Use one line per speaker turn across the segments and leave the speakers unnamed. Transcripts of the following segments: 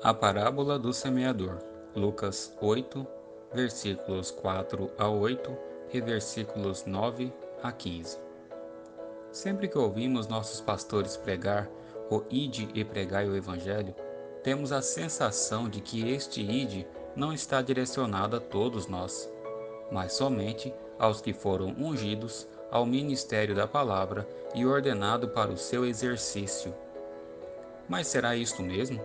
A parábola do semeador, Lucas 8, versículos 4 a 8 e versículos 9 a 15. Sempre que ouvimos nossos pastores pregar o ide e pregai o evangelho, temos a sensação de que este ide não está direcionado a todos nós, mas somente aos que foram ungidos ao ministério da palavra e ordenado para o seu exercício. Mas será isto mesmo?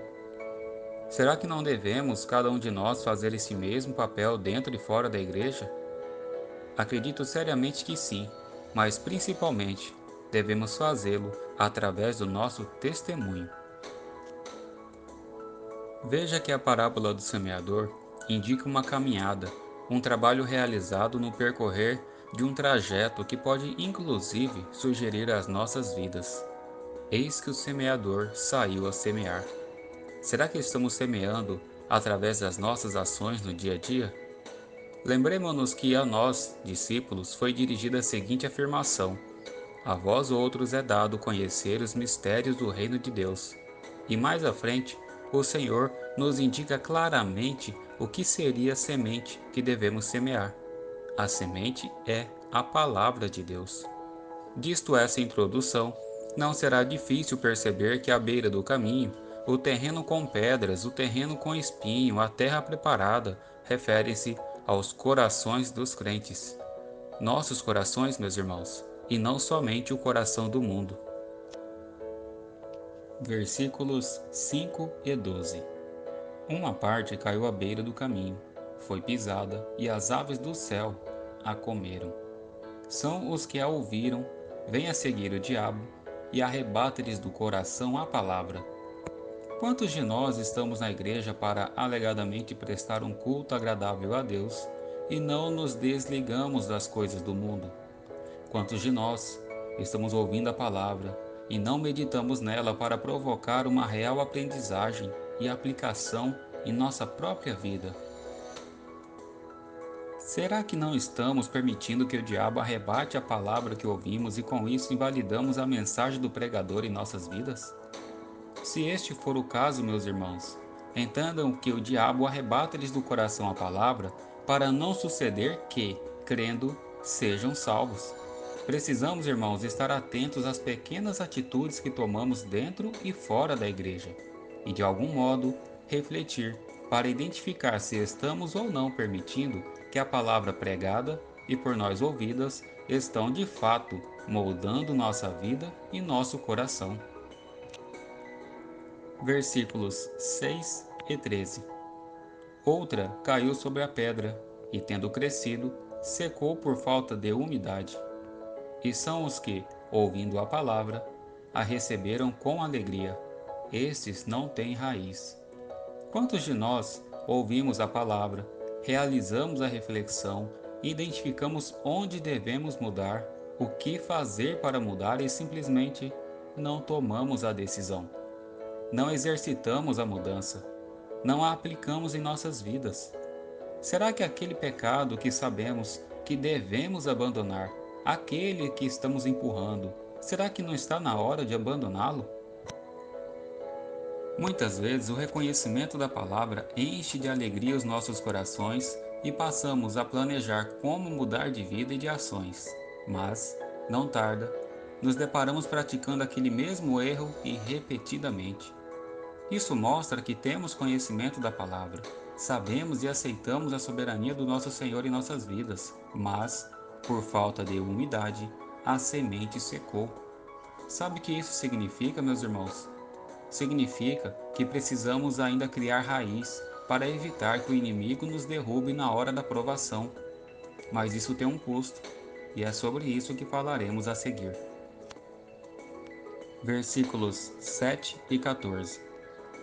Será que não devemos, cada um de nós, fazer esse mesmo papel dentro e fora da igreja? Acredito seriamente que sim, mas principalmente devemos fazê-lo através do nosso testemunho. Veja que a parábola do semeador indica uma caminhada, um trabalho realizado no percorrer de um trajeto que pode inclusive sugerir às nossas vidas. Eis que o semeador saiu a semear. Será que estamos semeando através das nossas ações no dia a dia? Lembremos-nos que a nós, discípulos, foi dirigida a seguinte afirmação: a vós outros é dado conhecer os mistérios do reino de Deus. E mais à frente, o Senhor nos indica claramente o que seria a semente que devemos semear. A semente é a palavra de Deus. Disto essa introdução, não será difícil perceber que à beira do caminho, o terreno com pedras, o terreno com espinho, a terra preparada, referem-se aos corações dos crentes. Nossos corações, meus irmãos, e não somente o coração do mundo. Versículos 5 e 12. Uma parte caiu à beira do caminho, foi pisada, e as aves do céu a comeram. São os que a ouviram, vêm a seguir o diabo, e arrebata-lhes do coração a palavra. Quantos de nós estamos na igreja para alegadamente prestar um culto agradável a Deus e não nos desligamos das coisas do mundo? Quantos de nós estamos ouvindo a palavra e não meditamos nela para provocar uma real aprendizagem e aplicação em nossa própria vida? Será que não estamos permitindo que o diabo arrebate a palavra que ouvimos e com isso invalidamos a mensagem do pregador em nossas vidas? Se este for o caso, meus irmãos, entendam que o diabo arrebata-lhes do coração a palavra para não suceder que, crendo, sejam salvos. Precisamos, irmãos, estar atentos às pequenas atitudes que tomamos dentro e fora da igreja e, de algum modo, refletir para identificar se estamos ou não permitindo que a palavra pregada e por nós ouvidas estão de fato moldando nossa vida e nosso coração. Versículos 6 e 13. Outra caiu sobre a pedra, e tendo crescido, secou por falta de umidade. E são os que, ouvindo a palavra, a receberam com alegria. Estes não têm raiz. Quantos de nós ouvimos a palavra, realizamos a reflexão, identificamos onde devemos mudar, o que fazer para mudar e simplesmente não tomamos a decisão? Não exercitamos a mudança, não a aplicamos em nossas vidas. Será que aquele pecado que sabemos que devemos abandonar, aquele que estamos empurrando, será que não está na hora de abandoná-lo? Muitas vezes o reconhecimento da palavra enche de alegria os nossos corações e passamos a planejar como mudar de vida e de ações. Mas, não tarda, nos deparamos praticando aquele mesmo erro e repetidamente. Isso mostra que temos conhecimento da palavra, sabemos e aceitamos a soberania do nosso Senhor em nossas vidas, mas, por falta de umidade, a semente secou. Sabe o que isso significa, meus irmãos? Significa que precisamos ainda criar raiz para evitar que o inimigo nos derrube na hora da provação. Mas isso tem um custo, e é sobre isso que falaremos a seguir. Versículos 7 e 14.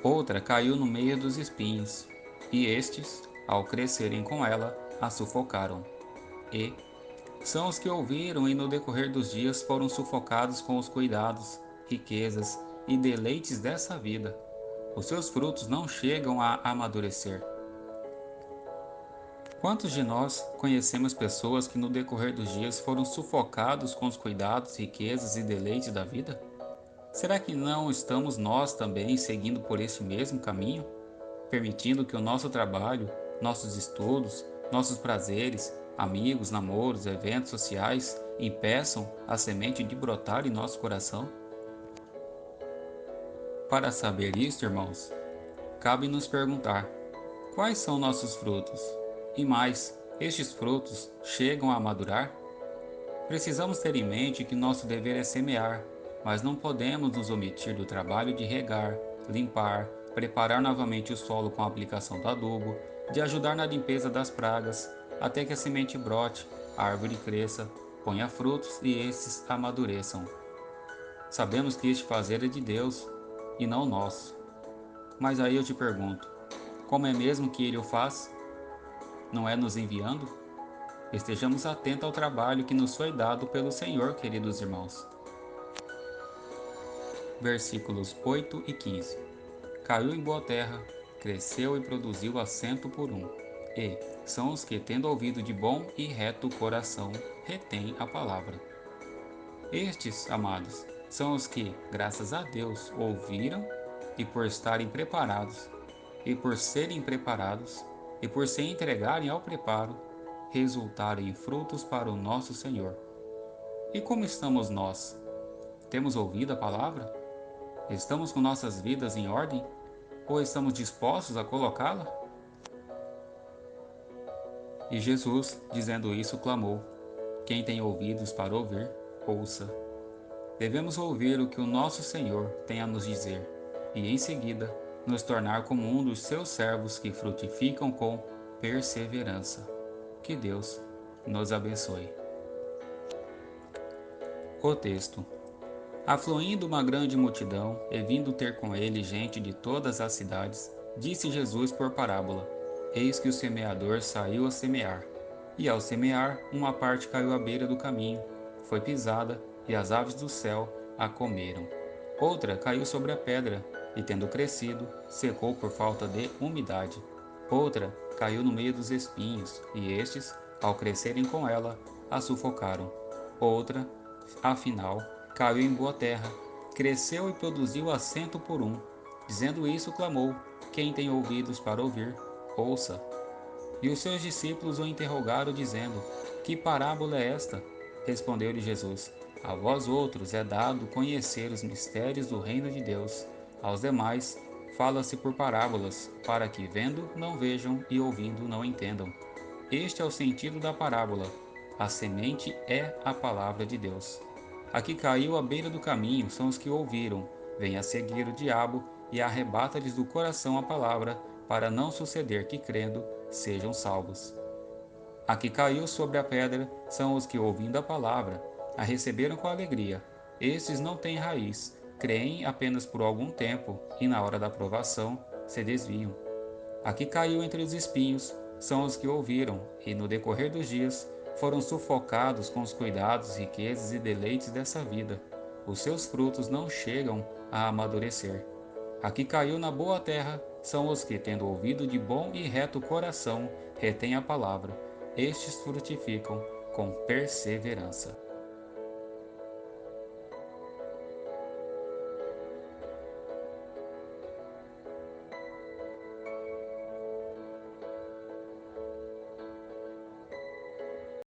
Outra caiu no meio dos espinhos, e estes, ao crescerem com ela, a sufocaram. E são os que ouviram e no decorrer dos dias foram sufocados com os cuidados, riquezas e deleites dessa vida. Os seus frutos não chegam a amadurecer. Quantos de nós conhecemos pessoas que no decorrer dos dias foram sufocados com os cuidados, riquezas e deleites da vida? Será que não estamos nós também seguindo por esse mesmo caminho? permitindo que o nosso trabalho, nossos estudos, nossos prazeres, amigos, namoros, eventos sociais impeçam a semente de brotar em nosso coração? Para saber isto, irmãos, cabe nos perguntar: quais são nossos frutos? E mais, estes frutos chegam a madurar? Precisamos ter em mente que nosso dever é semear, mas não podemos nos omitir do trabalho de regar, limpar, preparar novamente o solo com a aplicação do adubo, de ajudar na limpeza das pragas, até que a semente brote, a árvore cresça, ponha frutos e estes amadureçam. Sabemos que este fazer é de Deus e não nosso. Mas aí eu te pergunto: como é mesmo que Ele o faz? Não é nos enviando? Estejamos atentos ao trabalho que nos foi dado pelo Senhor, queridos irmãos. Versículos 8 e 15. Caiu em boa terra, cresceu e produziu a 100 por 1. E são os que, tendo ouvido de bom e reto coração, retêm a palavra. Estes, amados, são os que, graças a Deus, ouviram e por estarem preparados, e por serem preparados, e por se entregarem ao preparo, resultaram em frutos para o nosso Senhor. E como estamos nós? Temos ouvido a palavra? Estamos com nossas vidas em ordem? Ou estamos dispostos a colocá-la? E Jesus, dizendo isso, clamou: quem tem ouvidos para ouvir, ouça. Devemos ouvir o que o nosso Senhor tem a nos dizer, e em seguida nos tornar como um dos seus servos que frutificam com perseverança. Que Deus nos abençoe. O texto: afluindo uma grande multidão, e vindo ter com ele gente de todas as cidades, disse Jesus por parábola: eis que o semeador saiu a semear. E ao semear, uma parte caiu à beira do caminho, foi pisada, e as aves do céu a comeram. Outra caiu sobre a pedra, e tendo crescido, secou por falta de umidade. Outra caiu no meio dos espinhos, e estes, ao crescerem com ela, a sufocaram. Outra, afinal, caiu em boa terra, cresceu e produziu a 100 por 1. Dizendo isso, clamou: quem tem ouvidos para ouvir, ouça. E os seus discípulos o interrogaram, dizendo: que parábola é esta? Respondeu-lhe Jesus: a vós outros é dado conhecer os mistérios do reino de Deus. Aos demais, fala-se por parábolas, para que vendo não vejam e ouvindo não entendam. Este é o sentido da parábola. A semente é a palavra de Deus. A que caiu à beira do caminho são os que ouviram. Vem a seguir o diabo e arrebata-lhes do coração a palavra, para não suceder que, crendo, sejam salvos. A que caiu sobre a pedra são os que, ouvindo a palavra, a receberam com alegria. Estes não têm raiz, creem apenas por algum tempo e, na hora da provação, se desviam. A que caiu entre os espinhos são os que ouviram e, no decorrer dos dias, foram sufocados com os cuidados, riquezas e deleites dessa vida. Os seus frutos não chegam a amadurecer. A que caiu na boa terra são os que, tendo ouvido de bom e reto coração, retêm a palavra. Estes frutificam com perseverança.